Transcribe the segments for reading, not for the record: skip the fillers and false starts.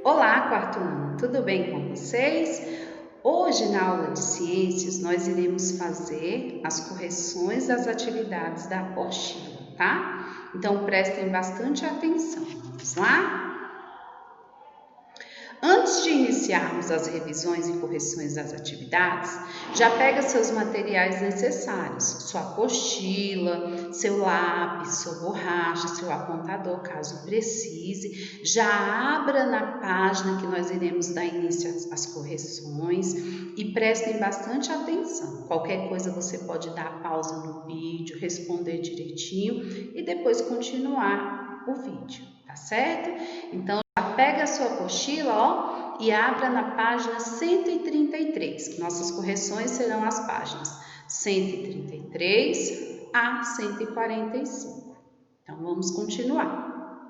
Olá, quarto ano, tudo bem com vocês? Hoje, na aula de ciências, nós iremos fazer as correções das atividades da apostila, tá? Então, prestem bastante atenção. Vamos lá? Antes de iniciarmos as revisões e correções das atividades, já pega seus materiais necessários, sua apostila, seu lápis, sua borracha, seu apontador, caso precise. Já abra na página que nós iremos dar início às correções e prestem bastante atenção. Qualquer coisa você pode dar pausa no vídeo, responder direitinho e depois continuar o vídeo, tá certo? Então, pega a sua apostila, e abra na página 133, que nossas correções serão as páginas 133 a 145. Então, vamos continuar.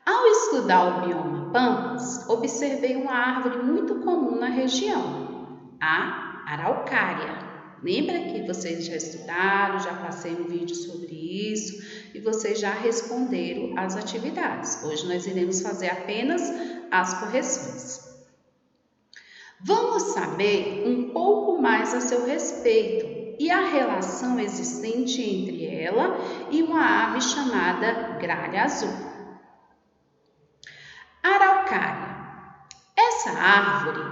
Ao estudar o bioma Pampas, observei uma árvore muito comum na região, a araucária. Lembra que vocês já estudaram, já passei um vídeo sobre isso e vocês já responderam as atividades. Hoje nós iremos fazer apenas as correções. Vamos saber um pouco mais a seu respeito e a relação existente entre ela e uma ave chamada gralha azul. Araucária. Essa árvore,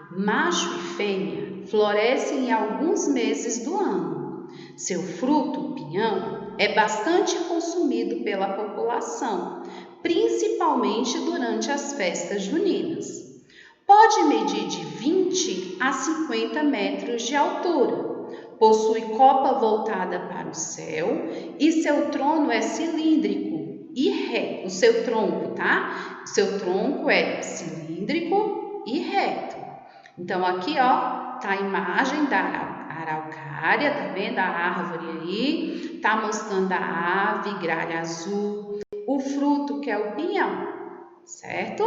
macho e fêmea, florescem em alguns meses do ano. Seu fruto, o pinhão, é bastante consumido pela população, principalmente durante as festas juninas. Pode medir de 20 a 50 metros de altura. Possui copa voltada para o céu e seu trono é cilíndrico e reto. O seu tronco, tá? O seu tronco é cilíndrico e reto. Então, aqui, tá a imagem da araucária, tá vendo a árvore aí? Tá mostrando a ave, gralha azul, o fruto que é o pinhão, certo?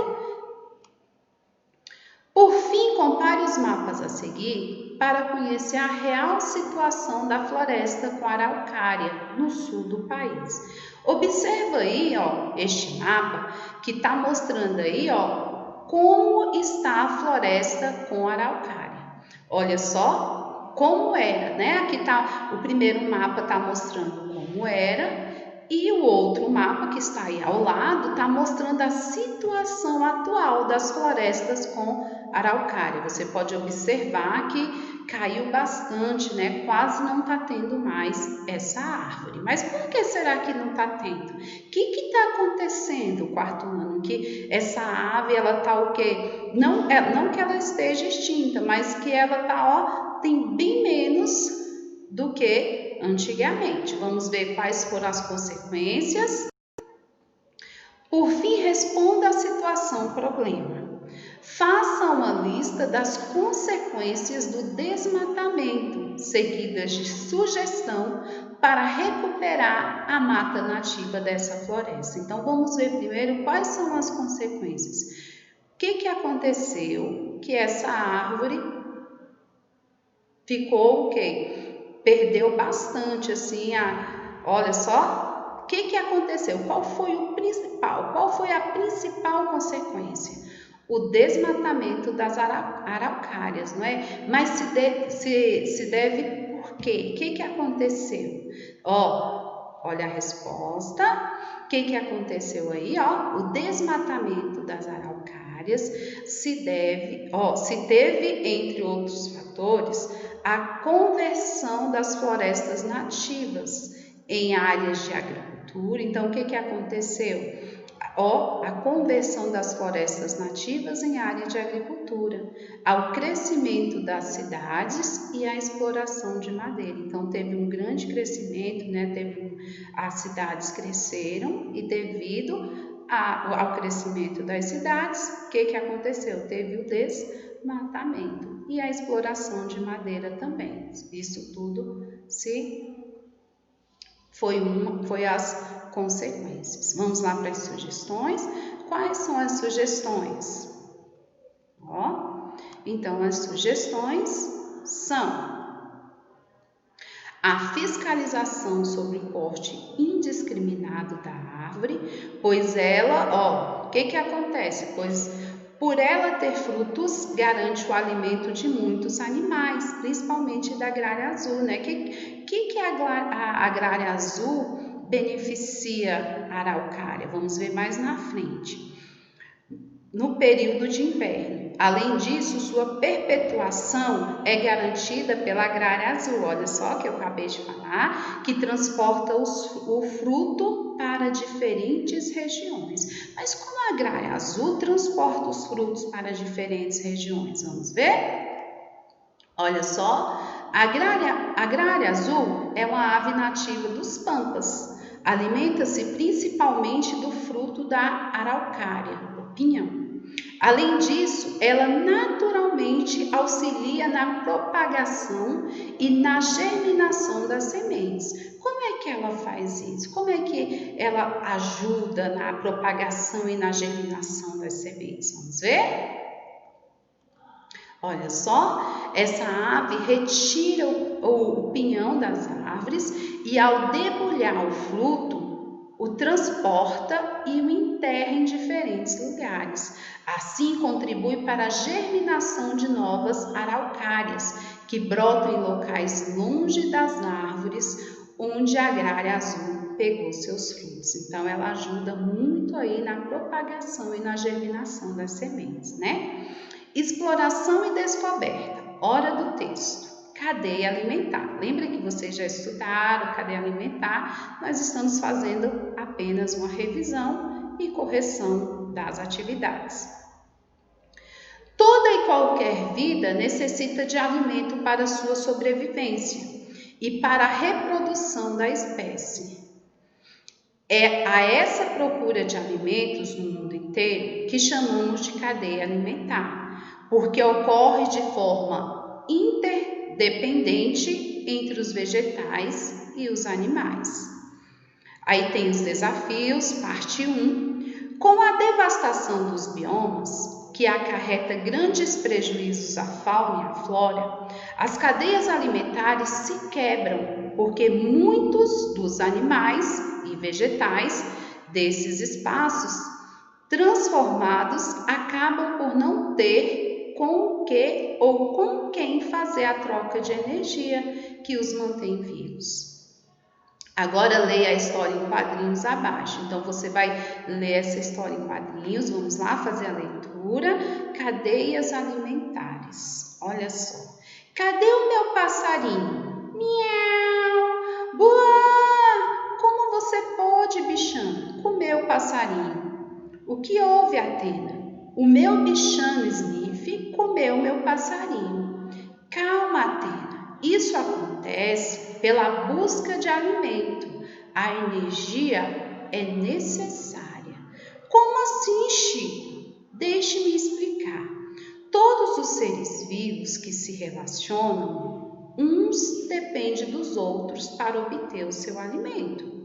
Por fim, compare os mapas a seguir para conhecer a real situação da floresta com araucária no sul do país. Observa aí, este mapa que está mostrando aí, como está a floresta com araucária. Olha só como era, né? Aqui tá o primeiro mapa, está mostrando como era. E o outro mapa que está aí ao lado está mostrando a situação atual das florestas com araucária. Você pode observar que caiu bastante, né? Quase não está tendo mais essa árvore. Mas por que será que não está tendo? O que está acontecendo, quarto ano? Que essa ave, ela está o quê? Não que ela esteja extinta, mas que ela está, tem bem menos do que antigamente. Vamos ver quais foram as consequências. Por fim, responda a situação problema. Faça uma lista das consequências do desmatamento, seguidas de sugestão para recuperar a mata nativa dessa floresta. Então, vamos ver primeiro quais são as consequências. O que aconteceu? Que essa árvore ficou o quê? Perdeu bastante, assim, olha só, o que aconteceu? Qual foi o principal? Qual foi a principal consequência? O desmatamento das araucárias, não é? Mas se deve por quê? O que aconteceu? Olha a resposta. O que aconteceu aí? O desmatamento das araucárias se teve, entre outros fatores, a conversão das florestas nativas em áreas de agricultura. Então, o que aconteceu? A conversão das florestas nativas em área de agricultura, ao crescimento das cidades e à exploração de madeira. Então, teve um grande crescimento, né? As cidades cresceram e devido ao crescimento das cidades, o que aconteceu? Teve o desmatamento e a exploração de madeira também. Isso tudo foi as consequências. Vamos lá para as sugestões. Quais são as sugestões? Então, as sugestões são: A fiscalização sobre o corte indiscriminado da árvore, pois ela, o que acontece? Pois por ela ter frutos, garante o alimento de muitos animais, principalmente da agrária azul, né? Que a agrária azul beneficia a araucária? Vamos ver mais na frente. No período de inverno. Além disso, sua perpetuação é garantida pela agrária azul. Olha só que eu acabei de falar, que transporta o fruto para diferentes regiões. Mas como a agrária azul transporta os frutos para diferentes regiões? Vamos ver? Olha só, a agrária azul é uma ave nativa dos pampas. Alimenta-se principalmente do fruto da araucária, o pinhão. Além disso, ela naturalmente auxilia na propagação e na germinação das sementes. Como é que ela faz isso? Como é que ela ajuda na propagação e na germinação das sementes? Vamos ver? Olha só, essa ave retira o pinhão das árvores e, ao debulhar o fruto, o transporta e o enterra em diferentes lugares. Assim, contribui para a germinação de novas araucárias, que brotam em locais longe das árvores onde a agrária azul pegou seus frutos. Então, ela ajuda muito aí na propagação e na germinação das sementes, né? Exploração e descoberta. Hora do texto. Cadeia alimentar. Lembra que vocês já estudaram cadeia alimentar? Nós estamos fazendo apenas uma revisão e correção das atividades. Toda e qualquer vida necessita de alimento para sua sobrevivência e para a reprodução da espécie. É a essa procura de alimentos no mundo inteiro que chamamos de cadeia alimentar, porque ocorre de forma interdependente entre os vegetais e os animais. Aí tem os desafios, parte 1. Com a devastação dos biomas, que acarreta grandes prejuízos à fauna e à flora, as cadeias alimentares se quebram, porque muitos dos animais e vegetais desses espaços transformados acabam por não ter com o que ou com quem fazer a troca de energia que os mantém vivos. Agora leia a história em quadrinhos abaixo. Então você vai ler essa história em quadrinhos. Vamos lá fazer a leitura. Cadeias alimentares. Olha só. Cadê o meu passarinho? Miau! Boa! Como você pode, bichano, comer o passarinho? O que houve, Atena? O meu bichano Sniff comeu meu passarinho. Calma, Atena. Isso acontece pela busca de alimento. A energia é necessária. Como assim, Chico? Deixe-me explicar. Todos os seres vivos que se relacionam, uns dependem dos outros para obter o seu alimento.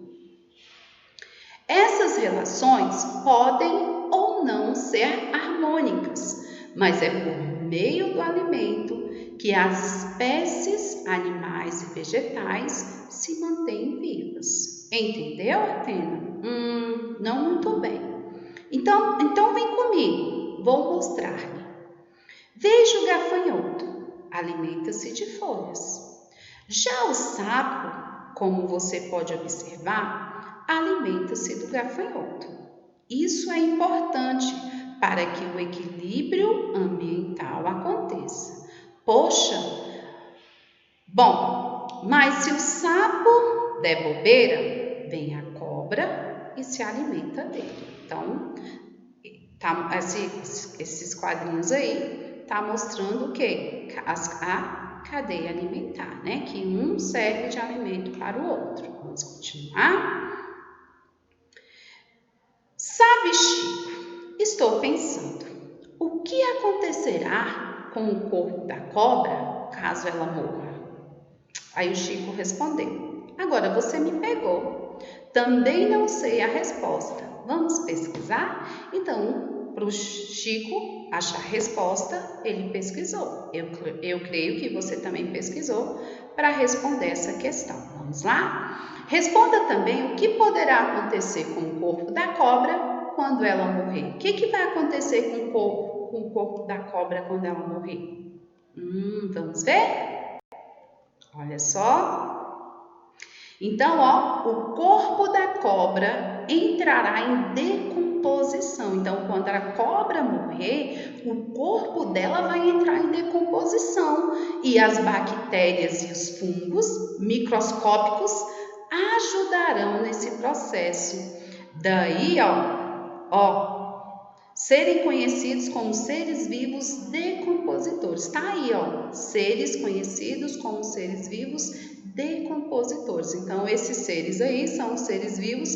Essas relações podem ou não ser harmônicas, mas é por meio do alimento que as espécies animais e vegetais se mantêm vivas. Entendeu, Atena? Não muito bem. Então vem comigo, vou mostrar-lhe. Veja o gafanhoto, alimenta-se de folhas. Já o sapo, como você pode observar, alimenta-se do gafanhoto. Isso é importante para que o equilíbrio ambiental aconteça. Poxa, bom, mas se o sapo der bobeira, vem a cobra e se alimenta dele. Então, esses quadrinhos aí tá mostrando o quê? A cadeia alimentar, né? Que um serve de alimento para o outro. Vamos continuar? Sabe, Chico, estou pensando, o que acontecerá com o corpo da cobra caso ela morra? Aí o Chico respondeu, agora você me pegou. Também não sei a resposta. Vamos pesquisar? Então, para o Chico achar resposta, ele pesquisou. Eu creio que você também pesquisou para responder essa questão. Vamos lá? Responda também o que poderá acontecer com o corpo da cobra quando ela morrer. O que vai acontecer com o corpo da cobra quando ela morrer? Vamos ver? Olha só. Então, o corpo da cobra entrará em decomposição. Então, quando a cobra morrer, o corpo dela vai entrar em decomposição e as bactérias e os fungos microscópicos ajudarão nesse processo. Daí, serem conhecidos como seres vivos decompositores. Tá aí, seres conhecidos como seres vivos decompositores. Então, esses seres aí são os seres vivos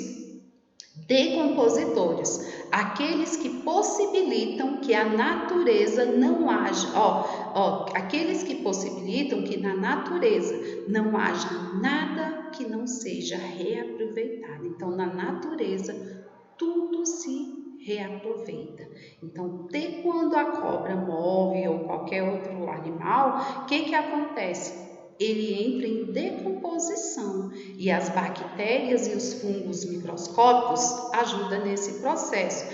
decompositores, aqueles que possibilitam que a natureza não haja, aqueles que possibilitam que na natureza não haja nada que não seja reaproveitado. Então, na natureza, tudo se reaproveita. Então, quando a cobra morre ou qualquer outro animal, o que acontece? Ele entra em decomposição e as bactérias e os fungos microscópicos ajudam nesse processo.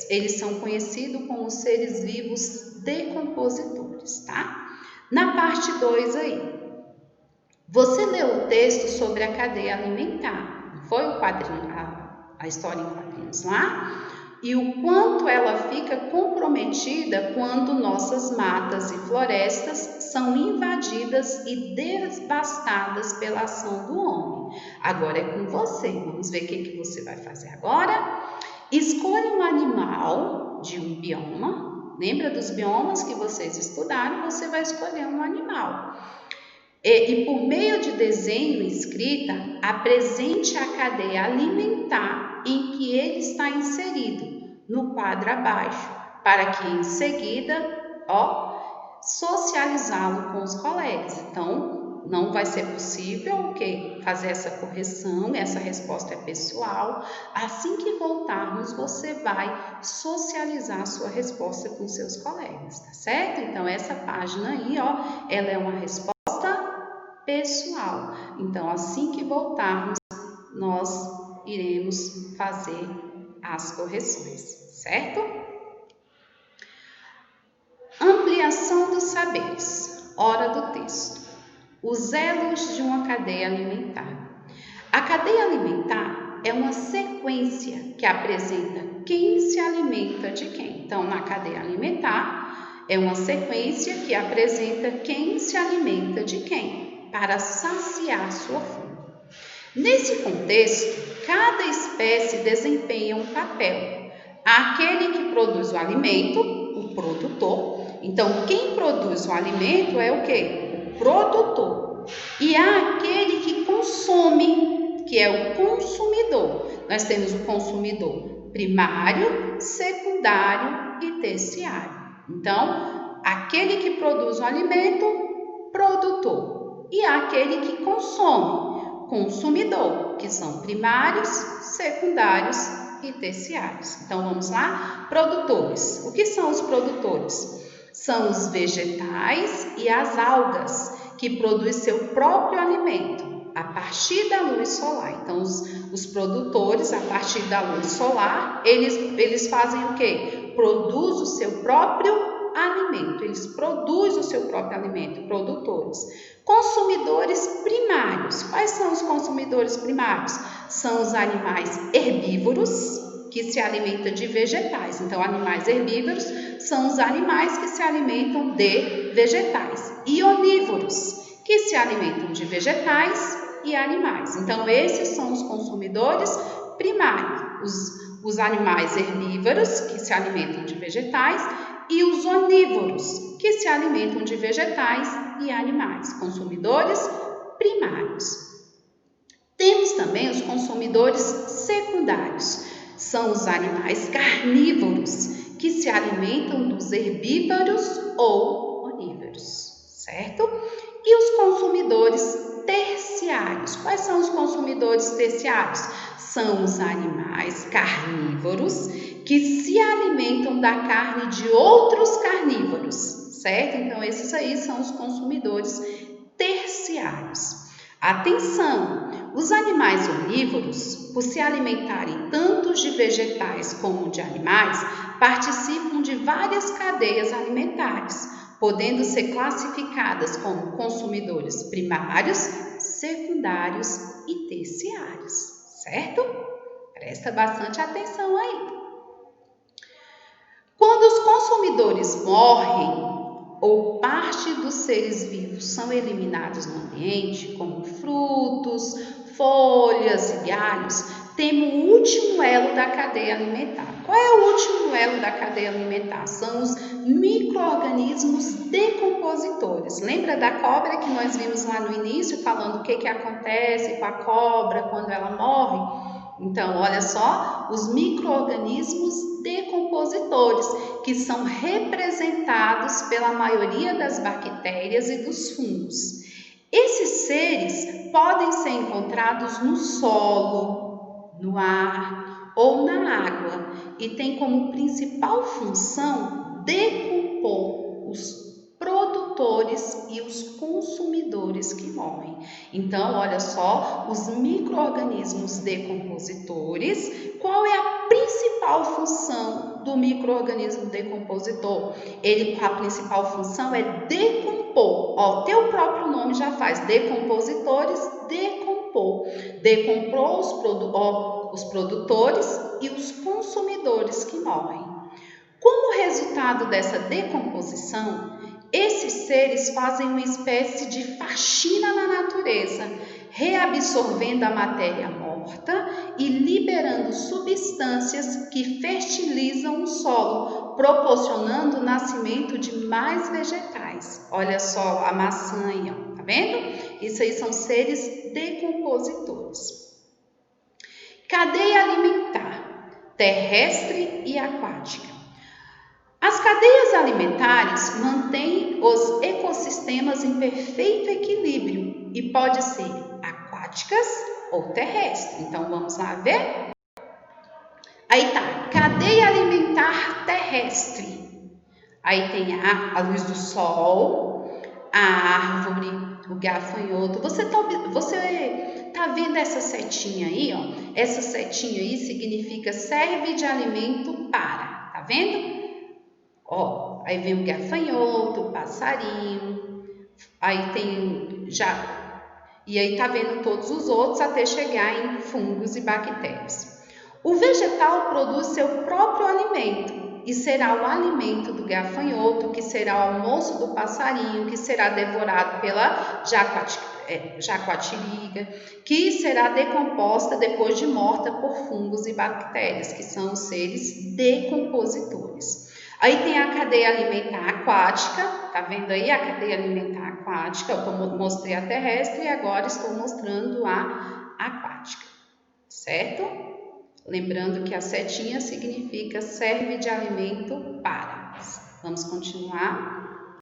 Eles são conhecidos como seres vivos decompositores, tá? Na parte 2 aí, você leu o texto sobre a cadeia alimentar, não foi o quadrinho, a história em quadrinhos lá? E o quanto ela fica comprometida quando nossas matas e florestas são invadidas e devastadas pela ação do homem. Agora é com você. Vamos ver o que você vai fazer agora? Escolha um animal de um bioma. Lembra dos biomas que vocês estudaram? Você vai escolher um animal. E por meio de desenho e escrita, apresente a cadeia alimentar em que ele está inserido no quadro abaixo, para que em seguida, socializá-lo com os colegas. Então, não vai ser possível fazer essa correção, essa resposta é pessoal. Assim que voltarmos, você vai socializar a sua resposta com seus colegas, tá certo? Então, essa página aí, ela é uma resposta pessoal. Então, assim que voltarmos, nós iremos fazer as correções, certo? Ampliação dos saberes. Hora do texto. Os elos de uma cadeia alimentar. A cadeia alimentar é uma sequência que apresenta quem se alimenta de quem. Então, na cadeia alimentar, é uma sequência que apresenta quem se alimenta de quem, para saciar sua fome. Nesse contexto, cada espécie desempenha um papel. Aquele que produz o alimento, o produtor. Então, quem produz o alimento é o quê? O produtor. E há aquele que consome, que é o consumidor. Nós temos o consumidor primário, secundário e terciário. Então, aquele que produz o alimento, produtor. E há aquele que consome, consumidor, que são primários, secundários e terciários. Então, vamos lá? Produtores. O que são os produtores? São os vegetais e as algas, que produzem seu próprio alimento a partir da luz solar. Então, os produtores, a partir da luz solar, eles fazem o quê? Produzem o seu próprio alimento. Eles produzem o seu próprio alimento, produtores. Consumidores primários. Quais são os consumidores primários? São os animais herbívoros, que se alimentam de vegetais. Então, animais herbívoros são os animais que se alimentam de vegetais. E onívoros, que se alimentam de vegetais e animais. Então, esses são os consumidores primários. Os animais herbívoros, que se alimentam de vegetais, e os onívoros, que se alimentam de vegetais e animais. Consumidores primários. Temos também os consumidores secundários. São os animais carnívoros, que se alimentam dos herbívoros ou onívoros, certo? E os consumidores terciários. Quais são os consumidores terciários? São os animais carnívoros, que se alimentam da carne de outros carnívoros, certo? Então, esses aí são os consumidores terciários. Atenção! Os animais onívoros, por se alimentarem tanto de vegetais como de animais, participam de várias cadeias alimentares, podendo ser classificadas como consumidores primários, secundários e terciários, certo? Presta bastante atenção aí. Quando os consumidores morrem ou parte dos seres vivos são eliminados no ambiente, como frutos, folhas e galhos, temos o último elo da cadeia alimentar. Qual é o último elo da cadeia alimentar? São os micro-organismos decompositores. Lembra da cobra que nós vimos lá no início, falando o que acontece com a cobra quando ela morre? Então, olha só, os micro-organismos decompositores, que são representados pela maioria das bactérias e dos fungos. Esses seres podem ser encontrados no solo, no ar ou na água e têm como principal função decompor os produtores e os consumidores que morrem. Então, olha só, os micro-organismos decompositores, qual é a principal função do micro-organismo decompositor? A principal função é decompor. Ó, teu próprio nome já faz, decompositores, decompor. Decompor os produtores e os consumidores que morrem. Como resultado dessa decomposição, esses seres fazem uma espécie de faxina na natureza, reabsorvendo a matéria morta e liberando substâncias que fertilizam o solo, proporcionando o nascimento de mais vegetais. Olha só a maçã aí, ó, tá vendo? Isso aí são seres decompositores. Cadeia alimentar, terrestre e aquática. As cadeias alimentares mantêm os ecossistemas em perfeito equilíbrio e pode ser aquáticas ou terrestres. Então, vamos lá ver? Aí tá, cadeia alimentar terrestre. Aí tem a luz do sol, a árvore, o gafanhoto. Você tá vendo essa setinha aí, ó? Essa setinha aí significa serve de alimento para, tá vendo? Ó, aí vem o gafanhoto, o passarinho, aí tem e aí tá vendo todos os outros até chegar em fungos e bactérias. O vegetal produz seu próprio alimento e será o alimento do gafanhoto, que será o almoço do passarinho, que será devorado pela jaguatirica, que será decomposta depois de morta por fungos e bactérias, que são os seres decompositores. Aí tem a cadeia alimentar aquática, tá vendo aí a cadeia alimentar aquática? Eu mostrei a terrestre e agora estou mostrando a aquática, certo? Lembrando que a setinha significa serve de alimento para. Vamos continuar.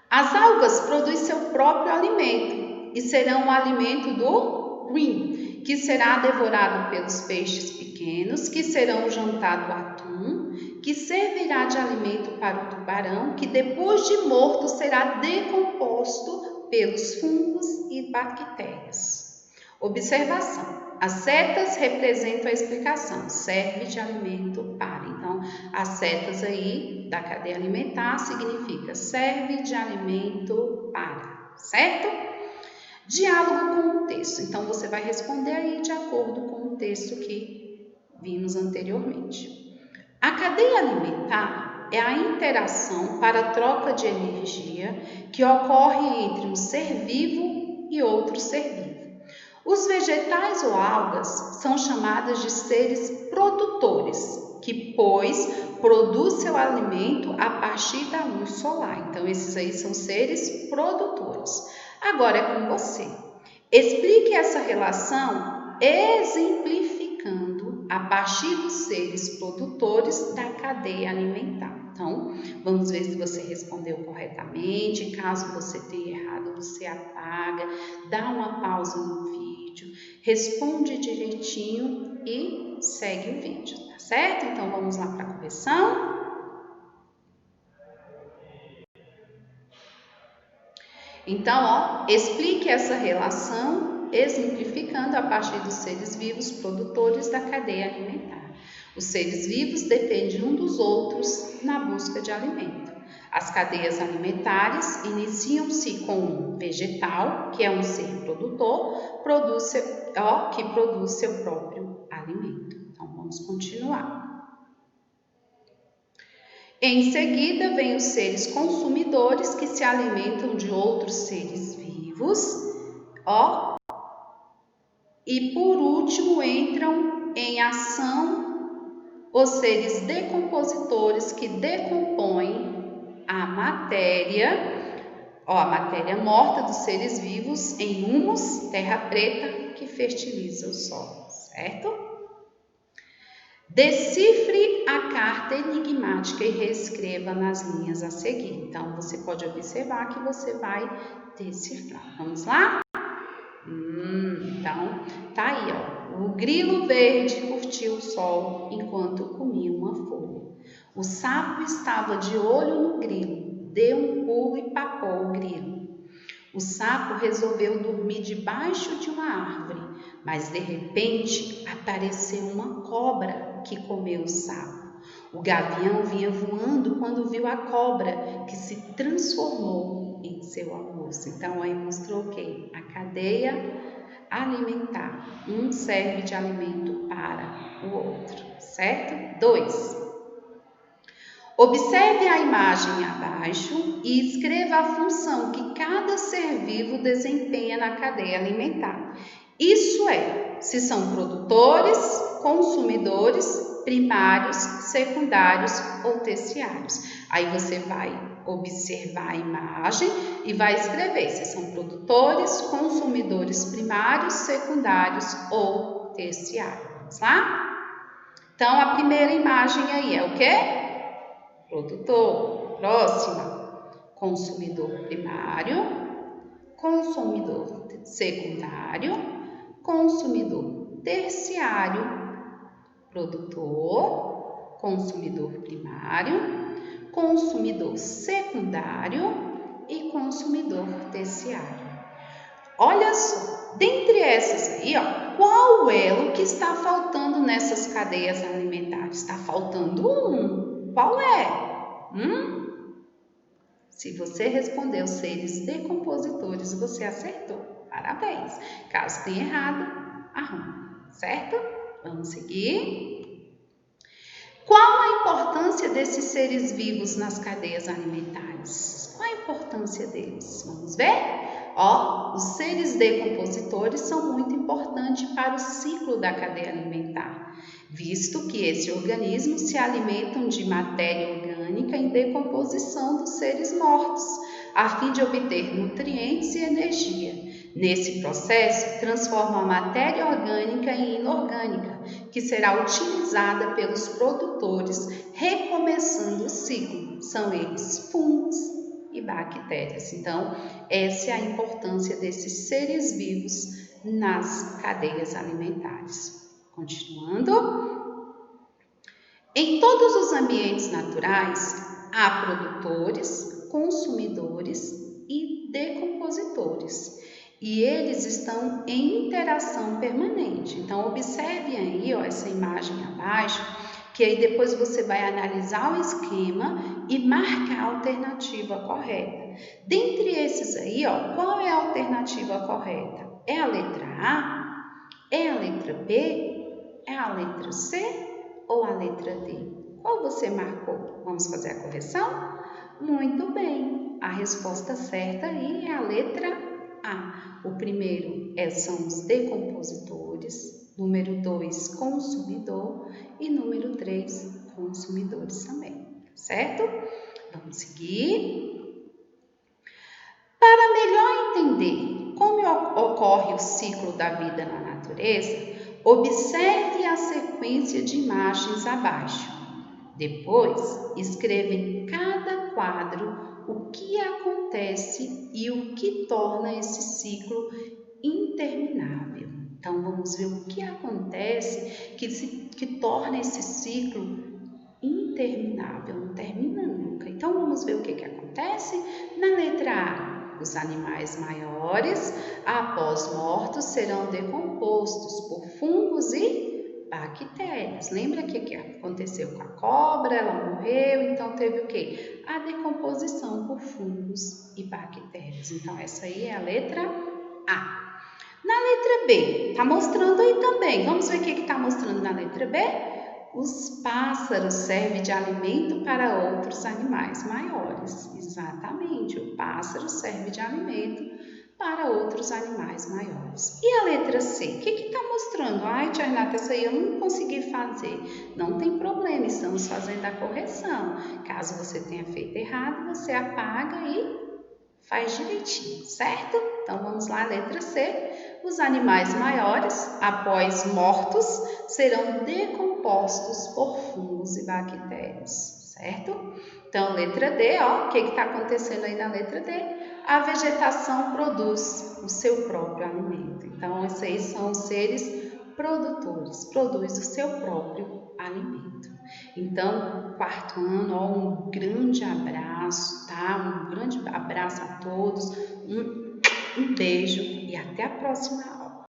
As algas produzem seu próprio alimento e serão o alimento do green, que será devorado pelos peixes pequenos, que serão o jantar do atum, que servirá de alimento para o tubarão, que depois de morto será decomposto pelos fungos e bactérias. Observação: as setas representam a explicação, serve de alimento para. Então, as setas aí da cadeia alimentar significa serve de alimento para, certo? Diálogo com o texto. Então, você vai responder aí de acordo com o texto que vimos anteriormente. A cadeia alimentar é a interação para a troca de energia que ocorre entre um ser vivo e outro ser vivo. Os vegetais ou algas são chamadas de seres produtores, que, pois, produz seu alimento a partir da luz solar. Então, esses aí são seres produtores. Agora é com você. Explique essa relação exemplificando a partir dos seres produtores da cadeia alimentar. Então, vamos ver se você respondeu corretamente. Caso você tenha errado, você apaga, dá uma pausa no vídeo, Responde direitinho e segue o vídeo, tá certo? Então vamos lá para a correção. Então, explique essa relação, exemplificando a partir dos seres vivos produtores da cadeia alimentar. Os seres vivos dependem uns dos outros na busca de alimento. As cadeias alimentares iniciam-se com um vegetal, que é um ser produtor, que produz seu próprio alimento. Então, vamos continuar. Em seguida, vem os seres consumidores, que se alimentam de outros seres vivos, e por último entram em ação os seres decompositores, que decompõem a matéria morta dos seres vivos em humus, terra preta, que fertiliza o solo, certo? Decifre a carta enigmática e reescreva nas linhas a seguir. Então, você pode observar que você vai decifrar. Vamos lá? Então, tá aí, ó. O grilo verde curtiu o sol enquanto comia uma folha. O sapo estava de olho no grilo, deu um pulo e papou o grilo. O sapo resolveu dormir debaixo de uma árvore, mas de repente apareceu uma cobra que comeu o sapo. O gavião vinha voando quando viu a cobra, que se transformou em seu almoço. Então, aí mostrou o quê? A cadeia alimentar. Um serve de alimento para o outro, certo? 2. Observe a imagem abaixo e escreva a função que cada ser vivo desempenha na cadeia alimentar. Isso é, se são produtores, consumidores, primários, secundários ou terciários. Aí você vai observar a imagem e vai escrever se são produtores, consumidores primários, secundários ou terciários. Vamos lá? Então, a primeira imagem aí é o quê? Produtor. Próxima, consumidor primário, consumidor secundário, consumidor terciário, produtor, consumidor primário, consumidor secundário e consumidor terciário. Olha só, dentre essas aí, qual elo que está faltando nessas cadeias alimentares? Está faltando um. Qual é? Se você respondeu seres decompositores, você acertou. Parabéns. Caso tenha errado, arruma, certo? Vamos seguir. Qual a importância desses seres vivos nas cadeias alimentares? Qual a importância deles? Vamos ver? Os seres decompositores são muito importantes para o ciclo da cadeia alimentar, visto que esse organismo se alimentam de matéria orgânica em decomposição dos seres mortos, a fim de obter nutrientes e energia. Nesse processo, transforma a matéria orgânica em inorgânica, que será utilizada pelos produtores, recomeçando o ciclo. São eles fungos e bactérias. Então, essa é a importância desses seres vivos nas cadeias alimentares. Continuando. Em todos os ambientes naturais, há produtores, consumidores e decompositores. E eles estão em interação permanente. Então, observe aí essa imagem abaixo, que aí depois você vai analisar o esquema e marcar a alternativa correta. Dentre esses aí, qual é a alternativa correta? É a letra A? É a letra B? É a letra C? Ou a letra D? Qual você marcou? Vamos fazer a correção? Muito bem, a resposta certa aí é a letra A. O primeiro são os decompositores, número 2, consumidor e número 3, consumidores também, certo? Vamos seguir. Para melhor entender como ocorre o ciclo da vida na natureza, observe a sequência de imagens abaixo. Depois, escreva em cada quadro o que acontece e o que torna esse ciclo interminável. Então, vamos ver o que acontece que torna esse ciclo interminável, não termina nunca. Então, vamos ver o que acontece. Na letra A, os animais maiores, após mortos, serão decompostos por fungos e bactérias. Lembra que aconteceu com a cobra? Ela morreu, então teve o quê? A decomposição por fungos e bactérias. Então, essa aí é a letra A. Na letra B, está mostrando aí também. Vamos ver o que está mostrando na letra B? Os pássaros servem de alimento para outros animais maiores. Exatamente, o pássaro serve de alimento para outros animais maiores. E a letra C? O que está mostrando? Ai, tia Renata, essa aí eu não consegui fazer. Não tem problema, estamos fazendo a correção. Caso você tenha feito errado, você apaga e faz direitinho, certo? Então vamos lá, letra C. Os animais maiores, após mortos, serão decompostos por fungos e bactérias, certo? Então, letra D, ó, o que está acontecendo aí na letra D? A vegetação produz o seu próprio alimento. Então, esses aí são os seres produtores, produz o seu próprio alimento. Então, quarto ano, ó, um grande abraço, tá? Um grande abraço a todos, um beijo e até a próxima aula.